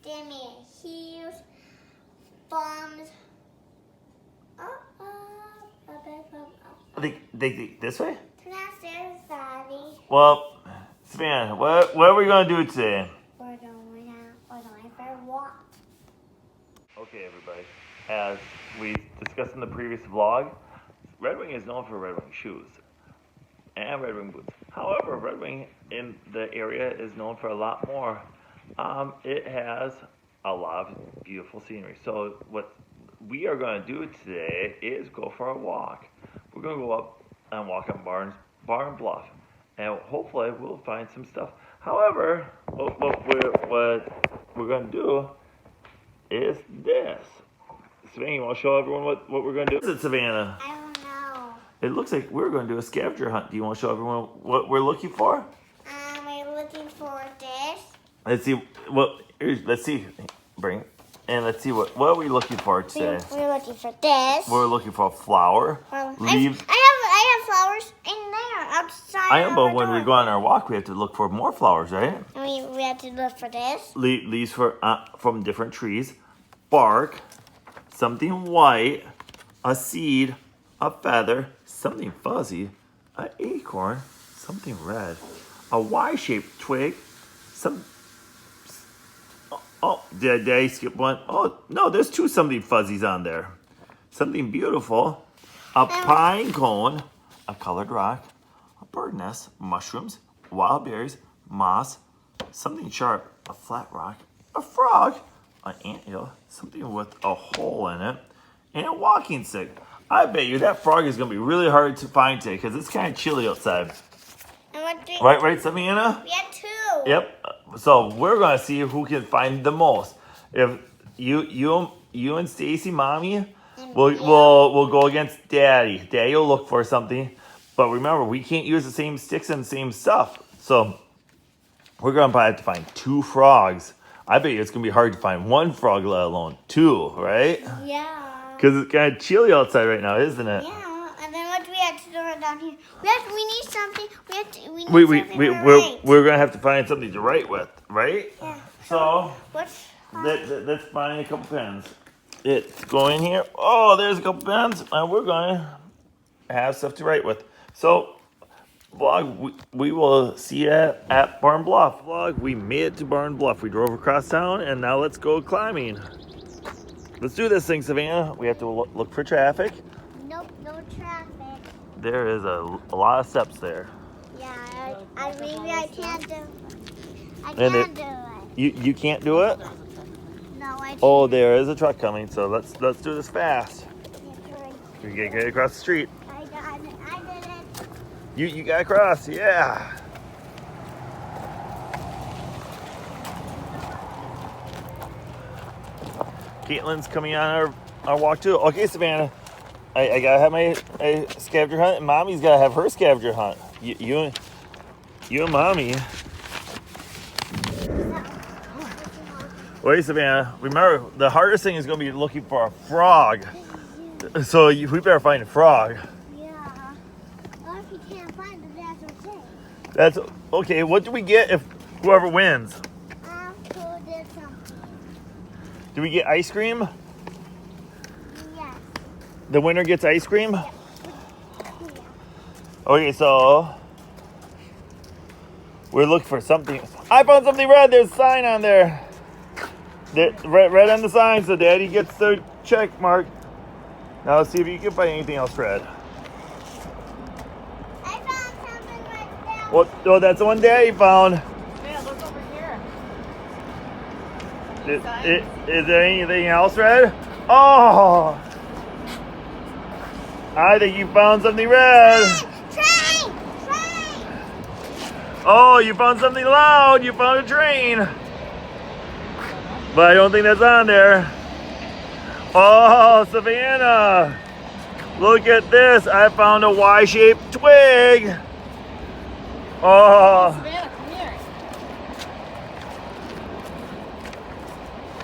They made huge bombs. They this way? Downstairs, Daddy. Well, Savannah, what are we gonna do today? We're going for a walk. Okay, everybody. As we discussed in the previous vlog, Red Wing is known for Red Wing shoes and Red Wing boots. However, Red Wing in the area is known for a lot more. It has a lot of beautiful scenery. So what we are going to do today is go for a walk. We're going to go up and walk on Barn Bluff, and hopefully we'll find some stuff. However, what we're going to do is this. Savannah, you want to show everyone what we're going to do? What is it, Savannah? I don't know. It looks like we're going to do a scavenger hunt. Do you want to show everyone what we're looking for? We're looking for this. Let's see. Let's see. Bring it. And let's see what are we looking for today? We're looking for this. We're looking for a flower. Leaves. I have flowers in there outside. I know, but when we go on our walk, we have to look for more flowers, right? And we have to look for this. Leaves from different trees, bark, something white, a seed, a feather, something fuzzy, an acorn, something red, a Y-shaped twig, some. Oh, did I skip one? Oh, no, there's two something fuzzies on there. Something beautiful, a pine cone, a colored rock, a bird nest, mushrooms, wild berries, moss, something sharp, a flat rock, a frog, an anthill, something with a hole in it, and a walking stick. I bet you that frog is going to be really hard to find today because it's kind of chilly outside. Right, Savannah? We have two. Yep. So we're gonna see who can find the most. If you and Stacy, mommy, will go against Daddy. Daddy will look for something, but remember we can't use the same sticks and the same stuff. So we're gonna probably have to find two frogs. I bet you it's gonna be hard to find one frog, let alone two, right? Yeah. Because it's kind of chilly outside right now, isn't it? Yeah. And then what do we have to do down here? We need something. We're gonna have to find something to write with, right? Yeah. So let's find a couple pens. It's going here. Oh, there's a couple pens, and we're gonna have stuff to write with. So, vlog, we will see you at Barn Bluff. Vlog, we made it to Barn Bluff. We drove across town, and now let's go climbing. Let's do this thing, Savannah. We have to look for traffic. Nope, no traffic. There is a lot of steps there. Yeah, maybe I can't do it. I And can't do it. You can't do it? No, I can't. Oh, there is a truck coming, so let's do this fast. We can get across the street. I got it. I did it. You got across, yeah. Caitlin's coming on our walk too. Okay, Savannah. I gotta have my scavenger hunt, and Mommy's gotta have her scavenger hunt. You and Mommy. Wait, Savannah. Remember, the hardest thing is gonna be looking for a frog. So we better find a frog. Yeah. Or if you can't find it, that's okay. That's okay. What do we get if whoever wins? Who did something? Do we get ice cream? Yes. The winner gets ice cream? Yeah. Okay, so we're looking for something. I found something red. There's a sign on there. Red on the sign, so Daddy gets the check mark. Now let's see if you can find anything else red. I found something right there. Oh, that's the one Daddy found. Yeah, look over here. Is there anything else red? Oh! I think you found something red. Train! Oh, you found something loud. You found a train. But I don't think that's on there. Oh, Savannah. Look at this. I found a Y-shaped twig. Oh. Savannah, come here.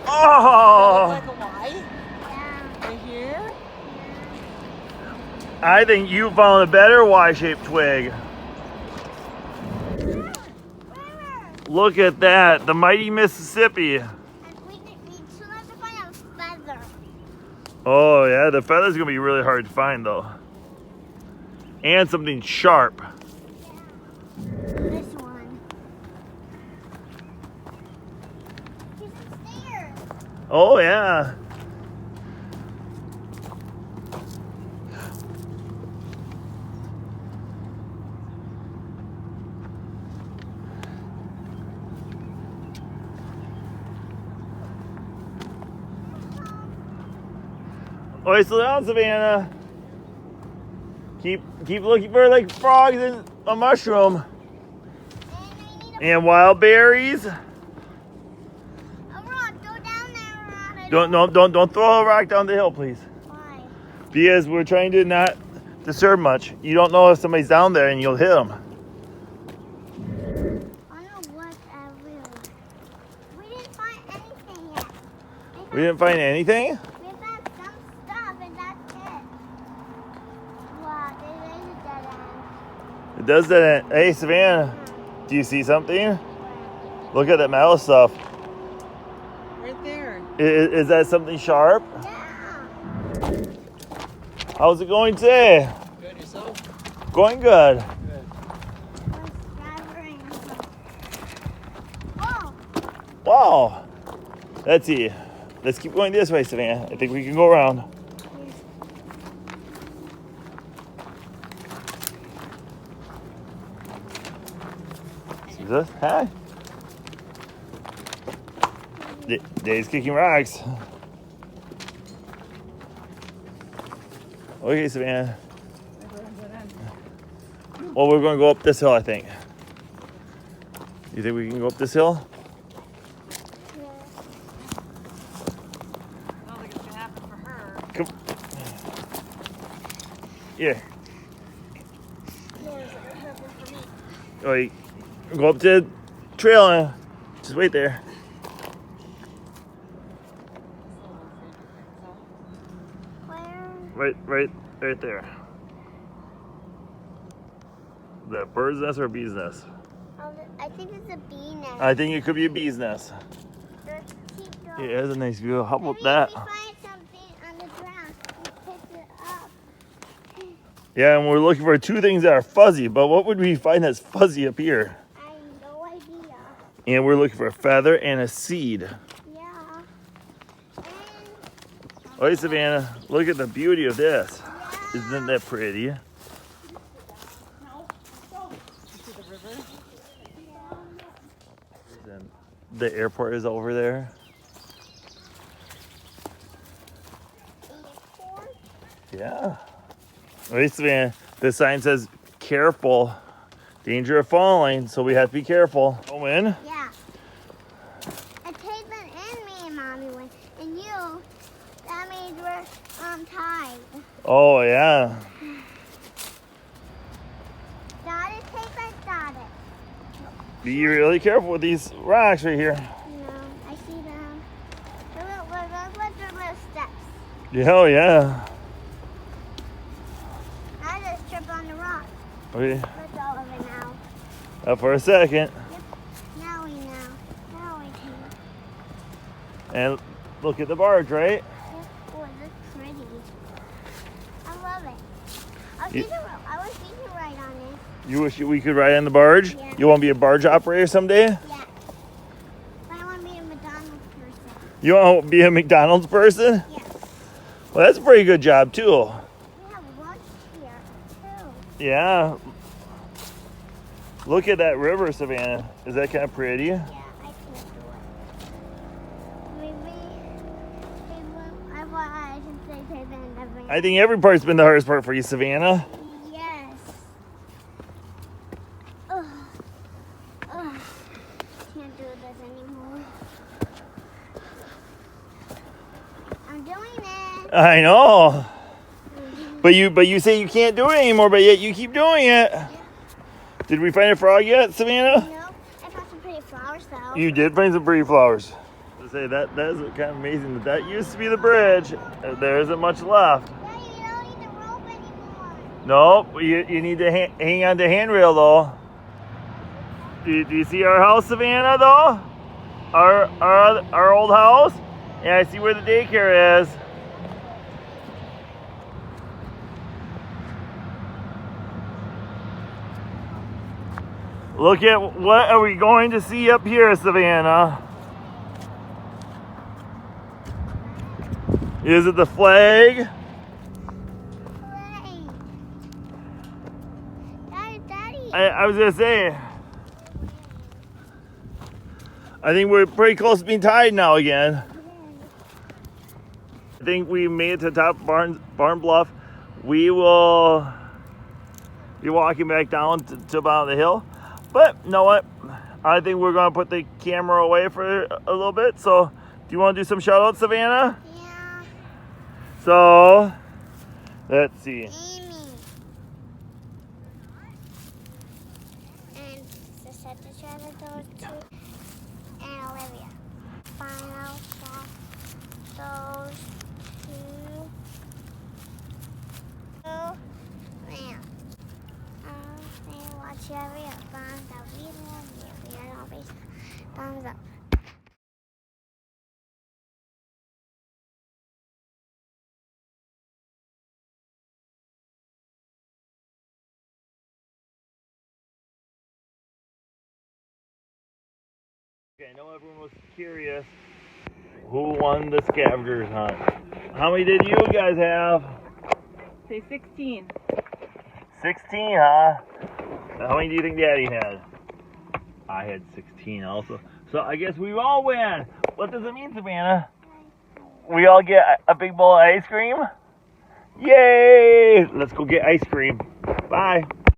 Oh. Like a Y? Right here? I think you found a better Y-shaped twig. Look at that. The mighty Mississippi. And we Oh yeah, the feather's gonna be really hard to find though. And something sharp. This one. He's upstairs. Oh yeah. Oh, slow down, Savannah. Keep looking for like frogs and a mushroom. And wild berries. A rock, go down there, Rod. Don't throw a rock down the hill, please. Why? Because we're trying to not disturb much. You don't know if somebody's down there and you'll hit them. I don't know what I will. We didn't find anything yet. We didn't find anything? We found some stuff and that's it. Wow, there is a dead end. It does that. Hey, Savannah, do you see something? Look at that metal stuff. Right there. Is that something sharp? Yeah. How's it going today? Good, yourself? Going good. Good. Whoa. Wow. Let's see. Let's keep going this way, Savannah. I think we can go around. See this? Hi. Dave's kicking rocks. Okay, Savannah. Well, we're going to go up this hill, I think. You think we can go up this hill? I don't think it's gonna happen for her. Come. Here. Nor is it gonna happen for me. Oh, you go up to the trail and just wait there. Where? Right there. The bird's nest or a bee's nest? I think it's a bee nest. I think it could be a bee's nest. Let's keep going. Yeah, that's a nice view. How about Maybe that? if we find something on the ground, we pick it up. Yeah, and we're looking for two things that are fuzzy, but what would we find that's fuzzy up here? I have no idea. And we're looking for a feather and a seed. Yeah. And Oh, hey, Savannah, look at the beauty of this. yeah. Isn't that pretty? No. Go. You see the river? And the airport is over there. Acorn? Yeah. Hey, Savannah, the sign says careful, danger of falling, so we have to be careful. Go in. Yeah. And Taven and me and Mommy went. And you, that means we're tied. Oh, yeah. Got it, Taven? Got it. Be really careful with these rocks right here. No, I see them. Look, the little steps. Yeah, oh, yeah. I just tripped on the rock. Okay, Let's all of it now. up for a second. Now we know. Now we can. And look at the barge, right? Oh, it looks pretty. I love it. I You- wish we could ride on it. You wish we could ride on the barge? Yeah. You want to be a barge operator someday? Yeah. But I want to be a McDonald's person. You want to be a McDonald's person? Yeah. Well, that's a pretty good job, too. We have lunch here, too. Yeah. Look at that river, Savannah. Is that kind of pretty? Yeah, I can't do it. I should say Taven never. I think every part's been the hardest part for you, Savannah. Yes. Ugh. Ugh. Can't do this anymore. I'm doing it. I know. But you say you can't do it anymore, but yet you keep doing it. Did we find a frog yet, Savannah? Nope. I found some pretty flowers though. You did find some pretty flowers. I say that is kind of amazing that used to be the bridge. There isn't much left. Yeah, you don't need the rope anymore. Nope, you need to hang on the handrail though. Do you see our house, Savannah, though? Our old house? And I see where the daycare is. Look at what are we going to see up here, Savannah? Is it the flag? Play. Daddy. I was gonna say, I think we're pretty close to being tied now again. I think we made it to the top of Barn Bluff. We will be walking back down to about the hill. But you know what? I think we're gonna put the camera away for a little bit. So, do you want to do some shout outs, Savannah? Yeah. So, let's see. Amy. And the secretary of those two. And Olivia. Final shot. Those two. Man. They watch every fun that we love you. We are always thumbs up. Okay, I know everyone was curious who won the scavengers hunt. How many did you guys have? Say 16. 16, huh? How many do you think Daddy had? I had 16 also. So I guess we all win. What does it mean, Savannah? We all get a big bowl of ice cream? Yay! Let's go get ice cream. Bye.